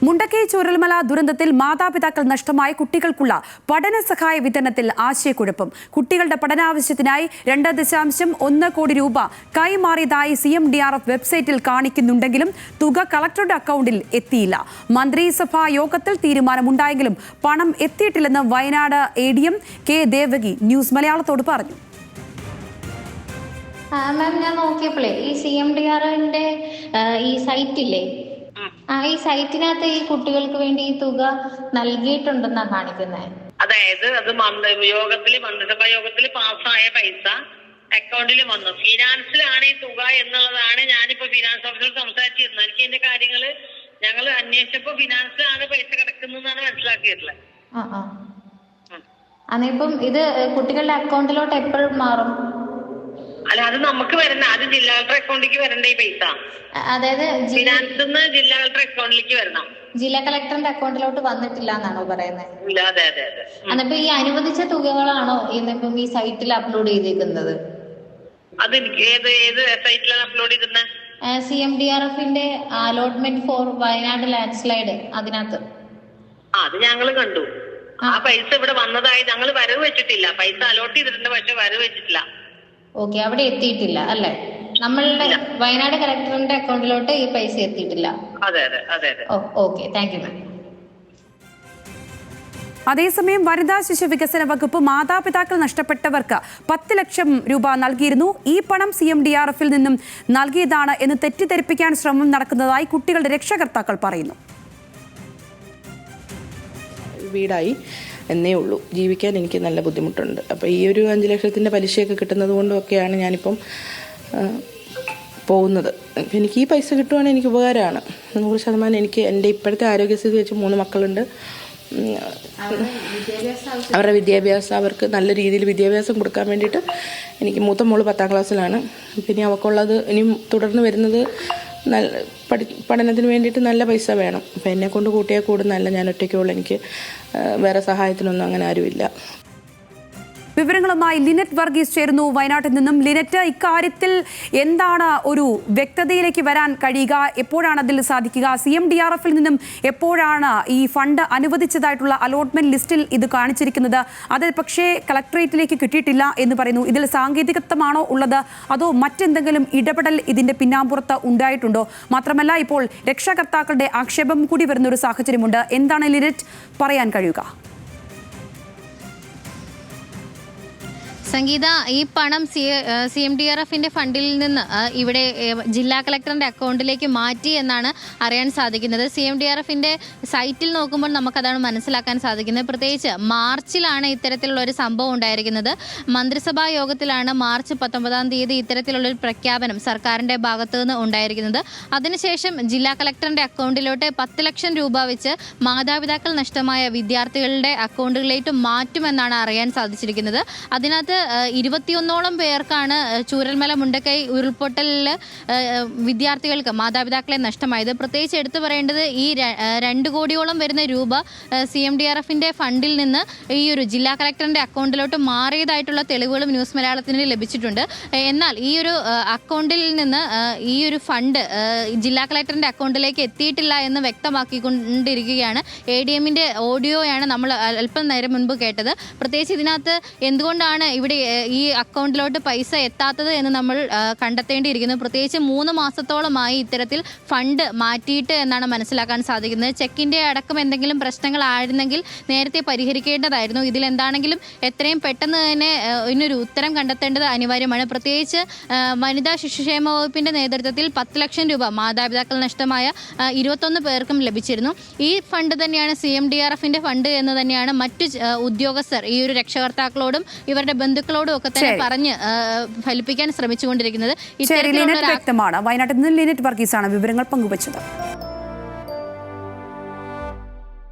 മുണ്ടക്കൈ ചൂരൽമല ദുരന്തത്തിൽ മാതാപിതാക്കൾ നഷ്ടമായ കുട്ടികൾക്കുള്ള പഠന സഹായ വിതരണത്തിൽ ആശയക്കുഴപ്പം. കുട്ടികളുടെ പഠനാവശ്യത്തിനായി 2.1 കോടി രൂപ കൈമാറിയതായി CMDRF വെബ്സൈറ്റിൽ കാണിക്കുന്നുണ്ടെങ്കിലും തുക കളക്ടറുടെ അക്കൗണ്ടിൽ എത്തിയില്ല. മന്ത്രിസഭാ യോഗത്തിൽ തീരുമാനമുണ്ടായെങ്കിലും പണം എത്തിയിട്ടില്ലെന്ന് Wayanad ADM K Devaki news മലയാളത്തോട് പറഞ്ഞു. മാം, ഞാൻ നോക്കിയപ്പോഴേ ഈ CMDRFന്റെ ഈ സൈറ്റില്ലേ, ഈ സൈറ്റിനകത്ത് ഈ കുട്ടികൾക്ക് വേണ്ടി ഈ തുക നൽകിയിട്ടുണ്ടെന്നാ കാണിക്കുന്നത്. അതായത് അത് മന്ത്രിസഭാ യോഗത്തിൽ പാസ്സായ പൈസ അക്കൗണ്ടിൽ വന്നു. ഫിനാൻസിലാണ് ഈ തുക എന്നുള്ളതാണ് ഞാനിപ്പോ ഫിനാൻസ് ഓഫീസർ സംസാരിച്ചിരുന്നത്. എനിക്ക് ഇതിന്റെ കാര്യങ്ങള് ഞങ്ങൾ അന്വേഷിച്ചപ്പോ ഫിനാൻസിലാണ് പൈസ കിടക്കുന്നതെന്നാണ് മനസ്സിലാക്കിയിട്ടുള്ളത്. അന്നിപ്പം ഇത് കുട്ടികളുടെ അക്കൗണ്ടിലോട്ട് എപ്പോഴും മാറും? അല്ല, അത് നമുക്ക് വരണം. അത് ജില്ലാ കളക്ടർ അക്കൗണ്ടിലേക്ക് വരണ്ട ഈ പൈസ. അതായത് ഫിനാൻസിൽ നിന്ന് ജില്ലാ കളക്ടർ അക്കൗണ്ടിലേക്ക് വരണം. ജില്ലാ കളക്ടറിന്റെ അക്കൗണ്ടിലോട്ട് വന്നിട്ടില്ല എന്നാണോ പറയുന്നത്? ഇല്ല, അതെ. എന്നിപ്പോ ഈ അനുവദിച്ച തുകകളാണോ ഇന്നിപ്പം ഈ സൈറ്റിൽ അപ്ലോഡ് ചെയ്തേക്കുന്നത്? അത് ഏത് സൈറ്റിലാണ് അപ്ലോഡ് ചെയ്തിരുന്നത്? CMDRFന്റെ allotment for Wayanad landslide, അതിനകത്ത്. അത് ഞങ്ങള് കണ്ടു. ആ പൈസ ഇവിടെ വന്നതായി ഞങ്ങൾ വരവ് വെച്ചിട്ടില്ല. പൈസ അലോട്ട് ചെയ്തിട്ടുണ്ട്, പക്ഷെ വരവ് വെച്ചിട്ടില്ല. ഓക്കെ, അവിടെ എത്തിയിട്ടില്ല അല്ലേ? നമ്മളുടെ വയനാട് കളക്ടറിന്റെ അക്കൗണ്ടിലോട്ട് ഈ പൈസ എത്തിയിട്ടില്ല. അതെ. Okay, thank you ma'am. അതേസമയം വനിതാ ശിശു വികസന വകുപ്പ് മാതാപിതാക്കൾ നഷ്ടപ്പെട്ടവർക്ക് 10 ലക്ഷം രൂപ നൽകിയിരുന്നു. ഈ പണം CMDRFിൽ നിന്നും നൽകിയതാണ് എന്ന് തെറ്റിദ്ധരിപ്പിക്കാൻ ശ്രമം നടക്കുന്നതായി കുട്ടികളുടെ രക്ഷകർത്താക്കൾ പറയുന്നു. വീടായി എന്നേ ഉള്ളൂ, ജീവിക്കാൻ എനിക്ക് നല്ല ബുദ്ധിമുട്ടുണ്ട്. അപ്പോൾ ഈ ഒരു 5 ലക്ഷത്തിൻ്റെ പലിശയൊക്കെ കിട്ടുന്നത് കൊണ്ടൊക്കെയാണ് ഞാനിപ്പം പോകുന്നത്. എനിക്ക് ഈ പൈസ കിട്ടുവാണെങ്കിൽ എനിക്ക് ഉപകാരമാണ്. 100% എനിക്ക് എൻ്റെ ഇപ്പോഴത്തെ ആരോഗ്യസ്ഥിതി വെച്ച് 3 മക്കളുണ്ട്. അവരുടെ വിദ്യാഭ്യാസം, അവർക്ക് നല്ല രീതിയിൽ വിദ്യാഭ്യാസം കൊടുക്കാൻ വേണ്ടിയിട്ട് എനിക്ക് മൂത്ത മോള് 10ാം ക്ലാസ്സിലാണ്. പിന്നെ അവൾക്കുള്ളത് ഇനിയും തുടർന്ന് വരുന്നത് പഠനത്തിന് വേണ്ടിയിട്ട് നല്ല പൈസ വേണം. അപ്പം എന്നെക്കൊണ്ട് കൂട്ടിയാൽ കൂടുന്നല്ല, ഞാൻ ഒറ്റയ്ക്കുള്ള, എനിക്ക് വേറെ സഹായത്തിനൊന്നും അങ്ങനെ ആരുമില്ല. വിവരങ്ങളുമായി ലിനറ്റ് വർഗീസ് ചേരുന്നു വയനാട്ടിൽ നിന്നും. ലിനറ്റ്, ഇക്കാര്യത്തിൽ എന്താണ് ഒരു വ്യക്തതയിലേക്ക് വരാൻ കഴിയുക? എപ്പോഴാണ് അതിൽ സാധിക്കുക? CMDRFിൽ നിന്നും എപ്പോഴാണ് ഈ ഫണ്ട് അനുവദിച്ചതായിട്ടുള്ള അലോട്ട്മെന്റ് ലിസ്റ്റിൽ ഇത് കാണിച്ചിരിക്കുന്നത്? അത് പക്ഷേ കളക്ടറേറ്റിലേക്ക് കിട്ടിയിട്ടില്ല എന്ന് പറയുന്നു. ഇതിൽ സാങ്കേതികത്വമാണോ ഉള്ളത്, അതോ മറ്റെന്തെങ്കിലും ഇടപെടൽ ഇതിന്റെ പിന്നാമ്പുറത്ത് ഉണ്ടായിട്ടുണ്ടോ? മാത്രമല്ല, ഇപ്പോൾ രക്ഷകർത്താക്കളുടെ ആക്ഷേപം കൂടി വരുന്ന ഒരു സാഹചര്യമുണ്ട്. എന്താണ് ലിനറ്റ് പറയാൻ കഴിയുക? സംഗീത, ഈ പണം CMDRFിന്റെ ഫണ്ടിൽ നിന്ന് ഇവിടെ ജില്ലാ കളക്ടറിന്റെ അക്കൗണ്ടിലേക്ക് മാറ്റി എന്നാണ് അറിയാൻ സാധിക്കുന്നത്. CMDRFിന്റെ സൈറ്റിൽ നോക്കുമ്പോൾ നമുക്കതാണ് മനസ്സിലാക്കാൻ സാധിക്കുന്നത്. പ്രത്യേകിച്ച് മാർച്ചിലാണ് ഇത്തരത്തിലുള്ള ഒരു സംഭവം ഉണ്ടായിരിക്കുന്നത്. മന്ത്രിസഭാ യോഗത്തിലാണ് മാർച്ച് 19-ാം തീയതി ഇത്തരത്തിലുള്ളൊരു പ്രഖ്യാപനം സർക്കാരിന്റെ ഭാഗത്തു നിന്ന് ഉണ്ടായിരിക്കുന്നത്. അതിനുശേഷം ജില്ലാ കളക്ടറിന്റെ അക്കൗണ്ടിലോട്ട് 10 ലക്ഷം രൂപ വെച്ച് മാതാപിതാക്കൾ നഷ്ടമായ വിദ്യാർത്ഥികളുടെ അക്കൗണ്ടുകളിലേക്ക് മാറ്റുമെന്നാണ് അറിയാൻ സാധിച്ചിരിക്കുന്നത്. അതിനകത്ത് 21ഓളം പേർക്കാണ് ചൂരൽമല മുണ്ടക്കൈ ഉരുൾപൊട്ടലിൽ വിദ്യാർത്ഥികൾക്ക് മാതാപിതാക്കളെ നഷ്ടമായത്. പ്രത്യേകിച്ച് എടുത്തു പറയേണ്ടത് ഈ 2 കോടിയോളം വരുന്ന രൂപ CMDRFിന്റെ ഫണ്ടിൽ നിന്ന് ഈ ഒരു ജില്ലാ കളക്ടറിന്റെ അക്കൗണ്ടിലോട്ട് മാറിയതായിട്ടുള്ള തെളിവുകളും ന്യൂസ് മലയാളത്തിന് ലഭിച്ചിട്ടുണ്ട്. എന്നാൽ ഈ ഒരു അക്കൗണ്ടിൽ നിന്ന് ഈ ഒരു ഫണ്ട് ജില്ലാ കളക്ടറിന്റെ അക്കൗണ്ടിലേക്ക് എത്തിയിട്ടില്ല എന്ന് വ്യക്തമാക്കിക്കൊണ്ടിരിക്കുകയാണ്. ADMന്റെ ഓഡിയോയാണ് നമ്മൾ അല്പം നേരം മുൻപ് കേട്ടത്. പ്രത്യേകിച്ച് ഇതിനകത്ത് എന്തുകൊണ്ടാണ് ഇവിടെ ഈ അക്കൗണ്ടിലോട്ട് പൈസ എത്താത്തത് എന്ന് നമ്മൾ കണ്ടെത്തേണ്ടിയിരിക്കുന്നു. പ്രത്യേകിച്ച് 3 മാസത്തോളമായി ഇത്തരത്തിൽ ഫണ്ട് മാറ്റിയിട്ട് എന്നാണ് മനസ്സിലാക്കാൻ സാധിക്കുന്നത്. ചെക്കിൻ്റെ അടക്കം എന്തെങ്കിലും പ്രശ്നങ്ങളായിരുന്നെങ്കിൽ നേരത്തെ പരിഹരിക്കേണ്ടതായിരുന്നു. ഇതിലെന്താണെങ്കിലും എത്രയും പെട്ടെന്ന് തന്നെ ഇതിനൊരു ഉത്തരം കണ്ടെത്തേണ്ടത് അനിവാര്യമാണ്. പ്രത്യേകിച്ച് വനിതാ ശിശുക്ഷേമ വകുപ്പിൻ്റെ നേതൃത്വത്തിൽ 10 ലക്ഷം രൂപ മാതാപിതാക്കൾ നഷ്ടമായ 21 പേർക്കും ലഭിച്ചിരുന്നു. ഈ ഫണ്ട് തന്നെയാണ് CMDRFിന്റെ ഫണ്ട് എന്ന് തന്നെയാണ് മറ്റു ഉദ്യോഗസ്ഥർ ഈ ഒരു രക്ഷകർത്താക്കളോടും ഇവരുടെ ബന്ധുക്കളോടും ഒക്കെ തന്നെ പറഞ്ഞ് ഫലിപ്പിക്കാൻ ശ്രമിച്ചുകൊണ്ടിരിക്കുന്നത്. വ്യക്തമാണ്. വയനാട്ടിൽ നിന്ന് ലിനറ്റ് വർഗീസാണ് വിവരങ്ങൾ പങ്കുവച്ചത്.